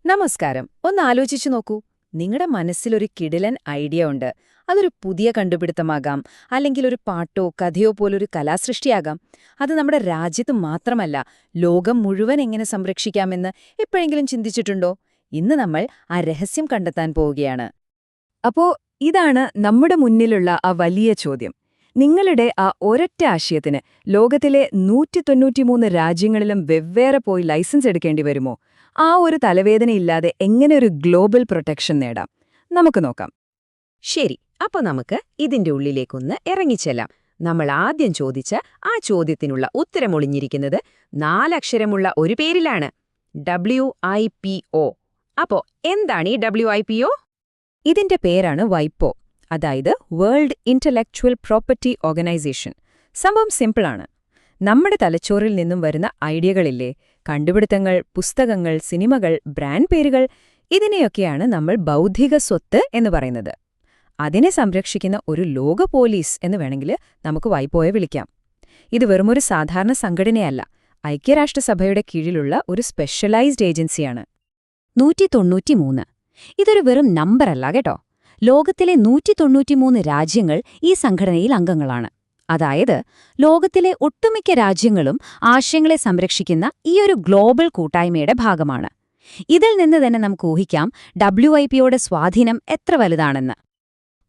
നമസ്കാരം. ഒന്ന് ആലോചിച്ചു നോക്കൂ. നിങ്ങളുടെ മനസ്സിലൊരു കിടിലൻ ഐഡിയ ഉണ്ട്. അതൊരു പുതിയ കണ്ടുപിടുത്തമാകാം, അല്ലെങ്കിൽ ഒരു പാട്ടോ കഥയോ പോലൊരു കലാസൃഷ്ടിയാകാം. അത് നമ്മുടെ രാജ്യത്ത് മാത്രമല്ല, ലോകം മുഴുവൻ എങ്ങനെ സംരക്ഷിക്കാമെന്ന് എപ്പോഴെങ്കിലും ചിന്തിച്ചിട്ടുണ്ടോ? ഇന്ന് നമ്മൾ ആ രഹസ്യം കണ്ടെത്താൻ പോവുകയാണ്. അപ്പോ ഇതാണ് നമ്മുടെ മുന്നിലുള്ള ആ വലിയ ചോദ്യം. നിങ്ങളുടെ ആ ഒരൊറ്റ ആശയത്തിന് ലോകത്തിലെ 193 രാജ്യങ്ങളിലും വെവ്വേറെ പോയി ലൈസൻസ് എടുക്കേണ്ടി വരുമോ? ആ ഒരു തലവേദനയില്ലാതെ എങ്ങനെ ഒരു ഗ്ലോബൽ പ്രൊട്ടക്ഷൻ നേടാം? നമുക്ക് നോക്കാം. ശരി, അപ്പൊ നമുക്ക് ഇതിന്റെ ഉള്ളിലേക്കൊന്ന് ഇറങ്ങിച്ചെല്ലാം. നമ്മൾ ആദ്യം ചോദിച്ച ആ ചോദ്യത്തിനുള്ള ഉത്തരം ഒളിഞ്ഞിരിക്കുന്നത് 4 അക്ഷരമുള്ള ഒരു പേരിലാണ്: WIPO. അപ്പോ എന്താണ് ഈ WIPO? ഇതിന്റെ പേരാണ് വൈപ്പോ, അതായത് വേൾഡ് ഇന്റലക്ച്വൽ പ്രോപ്പർട്ടി ഓർഗനൈസേഷൻ. സംഭവം സിമ്പിളാണ്. നമ്മുടെ തലച്ചോറിൽ നിന്നും വരുന്ന ഐഡിയകളില്ലേ, കണ്ടുപിടുത്തങ്ങൾ, പുസ്തകങ്ങൾ, സിനിമകൾ, ബ്രാൻഡ് പേരുകൾ, ഇതിനെയൊക്കെയാണ് നമ്മൾ ബൗദ്ധിക സ്വത്ത് എന്ന് പറയുന്നത്. അതിനെ സംരക്ഷിക്കുന്ന ഒരു ലോക പോലീസ് എന്ന് വേണമെങ്കിൽ നമുക്ക് വൈപ്പോയെ വിളിക്കാം. ഇത് വെറുമൊരു സാധാരണ സംഘടനയല്ല, ഐക്യരാഷ്ട്രസഭയുടെ കീഴിലുള്ള ഒരു സ്പെഷ്യലൈസ്ഡ് ഏജൻസിയാണ്. 193. ഇതൊരു വെറും നമ്പറല്ല കേട്ടോ. ലോകത്തിലെ 193 രാജ്യങ്ങൾ ഈ സംഘടനയിൽ അംഗങ്ങളാണ്. അതായത് ലോകത്തിലെ ഒട്ടുമിക്ക രാജ്യങ്ങളും ആശയങ്ങളെ സംരക്ഷിക്കുന്ന ഈയൊരു ഗ്ലോബൽ കൂട്ടായ്മയുടെ ഭാഗമാണ്. ഇതിൽ നിന്ന് തന്നെ നമുക്ക് ഊഹിക്കാം WIPOയുടെ സ്വാധീനം എത്ര വലുതാണെന്ന്.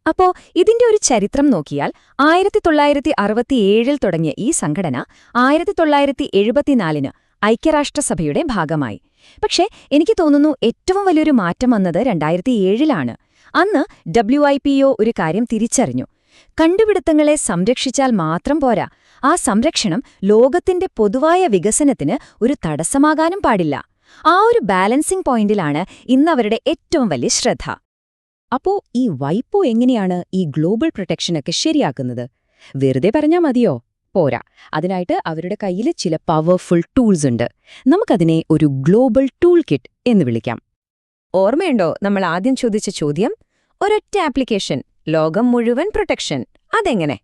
അപ്പോ ഇതിന്റെ ഒരു ചരിത്രം നോക്കിയാൽ 1967 തുടങ്ങിയ ഈ സംഘടന 1974 ഐക്യരാഷ്ട്രസഭയുടെ ഭാഗമായി. പക്ഷേ എനിക്ക് തോന്നുന്നു ഏറ്റവും വലിയൊരു മാറ്റം വന്നത് 2007 അന്ന് WIPO ഒരു കാര്യം തിരിച്ചറിഞ്ഞു. കണ്ടുപിടുത്തങ്ങളെ സംരക്ഷിച്ചാൽ മാത്രം പോരാ, ആ സംരക്ഷണം ലോകത്തിന്റെ പൊതുവായ വികസനത്തിന് ഒരു തടസ്സമാകാനും പാടില്ല. ആ ഒരു ബാലൻസിംഗ് പോയിന്റിലാണ് ഇന്നവരുടെ ഏറ്റവും വലിയ ശ്രദ്ധ. അപ്പോ ഈ വൈപ്പോ എങ്ങനെയാണ് ഈ ഗ്ലോബൽ പ്രൊട്ടക്ഷനൊക്കെ ശരിയാക്കുന്നത്? വെറുതെ പറഞ്ഞാൽ മതിയോ? പോരാ. അതിനായിട്ട് അവരുടെ കയ്യിൽ ചില പവർഫുൾ ടൂൾസ് ഉണ്ട്. നമുക്കതിനെ ഒരു ഗ്ലോബൽ ടൂൾ കിറ്റ് എന്ന് വിളിക്കാം. ഓർമ്മയുണ്ടോ നമ്മൾ ആദ്യം ചോദിച്ച ചോദ്യം? ഒരൊറ്റ ആപ്ലിക്കേഷൻ, ലോകം മുഴുവൻ പ്രൊട്ടക്ഷൻ. അതെങ്ങനെ?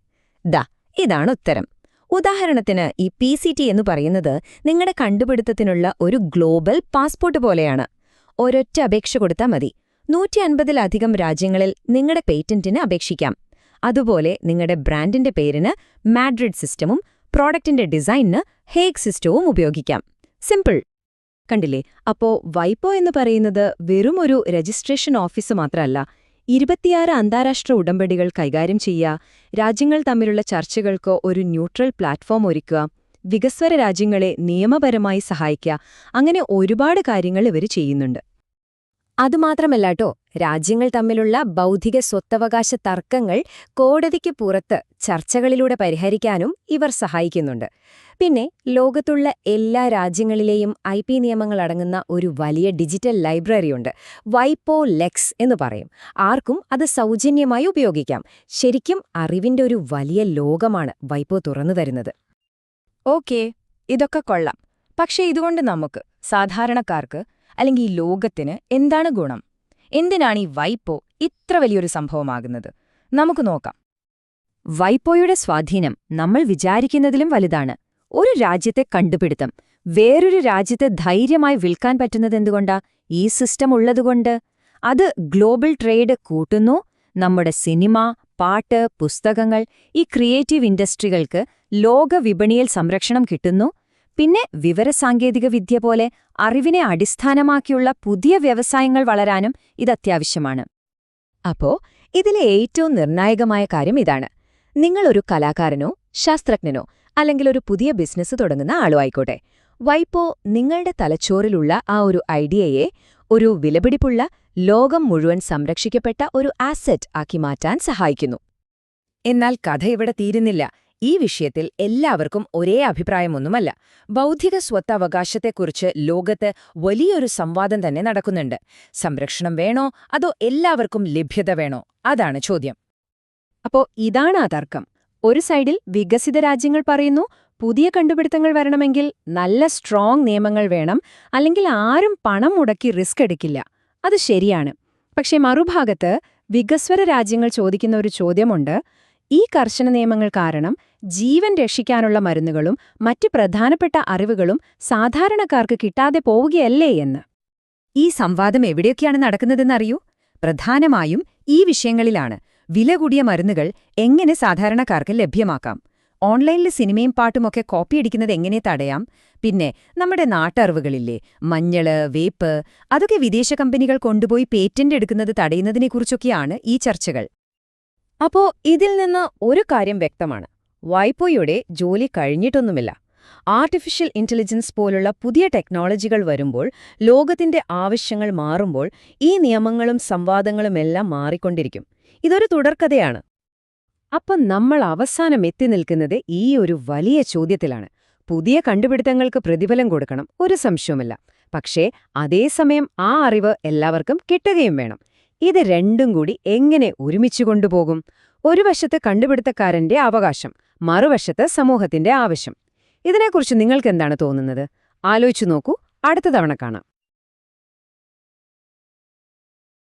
ഇതാണ് ഉത്തരം. ഉദാഹരണത്തിന് ഈ PCT എന്ന് പറയുന്നത് നിങ്ങളുടെ കണ്ടുപിടുത്തത്തിനുള്ള ഒരു ഗ്ലോബൽ പാസ്പോർട്ട് പോലെയാണ്. ഒരൊറ്റ അപേക്ഷ കൊടുത്താൽ മതി. 150-ലധികം രാജ്യങ്ങളിൽ നിങ്ങളുടെ പേറ്റന്റിന് അപേക്ഷിക്കാം. അതുപോലെ നിങ്ങളുടെ ബ്രാൻഡിന്റെ പേരിന് മാഡ്രിഡ് സിസ്റ്റമും പ്രോഡക്റ്റിന്റെ ഡിസൈനിന് ഹേഗ് സിസ്റ്റവും ഉപയോഗിക്കാം. സിമ്പിൾ. കണ്ടില്ലേ? അപ്പോ വൈപ്പോ എന്ന് പറയുന്നത് വെറുമൊരു രജിസ്ട്രേഷൻ ഓഫീസ് മാത്രമല്ല, 26 അന്താരാഷ്ട്ര ഉടമ്പടികൾ കൈകാര്യം ചെയ്യുക, രാജ്യങ്ങൾ തമ്മിലുള്ള ചർച്ചകൾക്ക് ഒരു ന്യൂട്രൽ പ്ലാറ്റ്ഫോം ഒരുക്കുക, വികസ്വര രാജ്യങ്ങളെ നിയമപരമായി സഹായിക്കുക, അങ്ങനെ ഒരുപാട് കാര്യങ്ങൾ ഇവർ ചെയ്യുന്നുണ്ട്. അതുമാത്രമല്ലാട്ടോ, രാജ്യങ്ങൾ തമ്മിലുള്ള ബൗദ്ധിക സ്വത്തവകാശ തർക്കങ്ങൾ കോടതിക്ക് പുറത്ത് ചർച്ചകളിലൂടെ പരിഹരിക്കാനും ഇവർ സഹായിക്കുന്നുണ്ട്. പിന്നെ ലോകത്തുള്ള എല്ലാ രാജ്യങ്ങളിലെയും IP നിയമങ്ങൾ അടങ്ങുന്ന ഒരു വലിയ ഡിജിറ്റൽ ലൈബ്രറിയുണ്ട്. വൈപ്പോ ലെക്സ് എന്ന് പറയും. ആർക്കും അത് സൗജന്യമായി ഉപയോഗിക്കാം. ശരിക്കും അറിവിന്റെ ഒരു വലിയ ലോകമാണ് വൈപ്പോ തുറന്നു തരുന്നത്. ഓക്കേ, ഇതൊക്കെ കൊള്ളാം. പക്ഷേ ഇതുകൊണ്ട് നമുക്ക്, സാധാരണക്കാർക്ക് അല്ലെങ്കിൽ ഈ ലോകത്തിന് എന്താണ് ഗുണം? എന്തിനാണ് ഈ വൈപ്പോ ഇത്ര വലിയൊരു സംഭവമാകുന്നത്? നമുക്ക് നോക്കാം. വൈപ്പോയുടെ സ്വാധീനം നമ്മൾ വിചാരിക്കുന്നതിലും വലുതാണ്. ഒരു രാജ്യത്തെ കണ്ടുപിടുത്തം വേറൊരു രാജ്യത്തെ ധൈര്യമായി വിൽക്കാൻ പറ്റുന്നതെന്തുകൊണ്ടാ? ഈ സിസ്റ്റം ഉള്ളതുകൊണ്ട്. അത് ഗ്ലോബൽ ട്രേഡ് കൂട്ടുന്നു. നമ്മുടെ സിനിമ, പാട്ട്, പുസ്തകങ്ങൾ, ഈ ക്രിയേറ്റീവ് ഇൻഡസ്ട്രികൾക്ക് ലോക വിപണിയിൽ സംരക്ഷണം കിട്ടുന്നു. പിന്നെ വിവരസാങ്കേതിക വിദ്യ പോലെ അറിവിനെ അടിസ്ഥാനമാക്കിയുള്ള പുതിയ വ്യവസായങ്ങൾ വളരാനും ഇതത്യാവശ്യമാണ്. അപ്പോ ഇതിലെ ഏറ്റവും നിർണായകമായ കാര്യം ഇതാണ്. നിങ്ങളൊരു കലാകാരനോ ശാസ്ത്രജ്ഞനോ അല്ലെങ്കിൽ ഒരു പുതിയ ബിസിനസ് തുടങ്ങുന്ന ആളോ ആയിക്കോട്ടെ, വൈപ്പോ നിങ്ങളുടെ തലച്ചോറിലുള്ള ആ ഒരു ഐഡിയയെ ഒരു വിലപിടിപ്പുള്ള, ലോകം മുഴുവൻ സംരക്ഷിക്കപ്പെട്ട ഒരു ആസെറ്റ് ആക്കി മാറ്റാൻ സഹായിക്കുന്നു. എന്നാൽ കഥ ഇവിടെ തീരുന്നില്ല. ഈ വിഷയത്തിൽ എല്ലാവർക്കും ഒരേ അഭിപ്രായമൊന്നുമല്ല. ബൗദ്ധിക സ്വത്തവകാശത്തെക്കുറിച്ച് ലോകത്ത് വലിയൊരു സംവാദം തന്നെ നടക്കുന്നുണ്ട്. സംരക്ഷണം വേണോ അതോ എല്ലാവർക്കും ലഭ്യത വേണോ? അതാണ് ചോദ്യം. അപ്പോ ഇതാണ് ആ തർക്കം. ഒരു സൈഡിൽ വികസിത രാജ്യങ്ങൾ പറയുന്നു, പുതിയ കണ്ടുപിടുത്തങ്ങൾ വരണമെങ്കിൽ നല്ല സ്ട്രോങ് നിയമങ്ങൾ വേണം, അല്ലെങ്കിൽ ആരും പണം മുടക്കി റിസ്ക് എടുക്കില്ല. അത് ശരിയാണ്. പക്ഷേ മറുഭാഗത്ത് വികസ്വര രാജ്യങ്ങൾ ചോദിക്കുന്ന ഒരു ചോദ്യമുണ്ട്. ഈ കർശന നിയമങ്ങൾ കാരണം ജീവൻ രക്ഷിക്കാനുള്ള മരുന്നുകളും മറ്റ് പ്രധാനപ്പെട്ട അറിവുകളും സാധാരണക്കാർക്ക് കിട്ടാതെ പോവുകയല്ലേ എന്ന്. ഈ സംവാദം എവിടെയൊക്കെയാണ് നടക്കുന്നതെന്നറിയൂ? പ്രധാനമായും ഈ വിഷയങ്ങളിലാണ്. വില കൂടിയ മരുന്നുകൾ എങ്ങനെ സാധാരണക്കാർക്ക് ലഭ്യമാക്കാം, ഓൺലൈനിൽ സിനിമയും പാട്ടുമൊക്കെ കോപ്പിയടിക്കുന്നത് എങ്ങനെ തടയാം, പിന്നെ നമ്മുടെ നാട്ടറിവുകളില്ലേ, മഞ്ഞള്, വേപ്പ്, അതൊക്കെ വിദേശ കമ്പനികൾ കൊണ്ടുപോയി പേറ്റന്റ് എടുക്കുന്നത് തടയുന്നതിനെക്കുറിച്ചൊക്കെയാണ് ഈ ചർച്ചകൾ. അപ്പോ ഇതിൽ നിന്ന് ഒരു കാര്യം വ്യക്തമാണ്. വൈപോയുടെ ജോലി കഴിഞ്ഞിട്ടൊന്നുമില്ല. ആർട്ടിഫിഷ്യൽ ഇന്റലിജൻസ് പോലുള്ള പുതിയ ടെക്നോളജികൾ വരുമ്പോൾ, ലോകത്തിന്റെ ആവശ്യങ്ങൾ മാറുമ്പോൾ ഈ നിയമങ്ങളും സംവാദങ്ങളുമെല്ലാം മാറിക്കൊണ്ടിരിക്കും. ഇതൊരു തുടർക്കഥയാണ്. അപ്പം നമ്മൾ അവസാനം എത്തി നിൽക്കുന്നത് ഈ ഒരു വലിയ ചോദ്യത്തിലാണ്. പുതിയ കണ്ടുപിടുത്തങ്ങൾക്ക് പ്രതിഫലം കൊടുക്കണം, ഒരു സംശയവുമില്ല. പക്ഷേ അതേസമയം ആ അറിവ് എല്ലാവർക്കും കിട്ടുകയും വേണം. ഇത് രണ്ടും കൂടി എങ്ങനെ ഒരുമിച്ചു കൊണ്ടുപോകും? ഒരു വശത്ത് കണ്ടുപിടുത്തക്കാരന്റെ അവകാശം, മറുവശത്ത് സമൂഹത്തിന്റെ ആവശ്യം. ഇതിനെക്കുറിച്ച് നിങ്ങൾക്കെന്താണ് തോന്നുന്നത്? ആലോചിച്ചു നോക്കൂ. അടുത്ത തവണ കാണാം.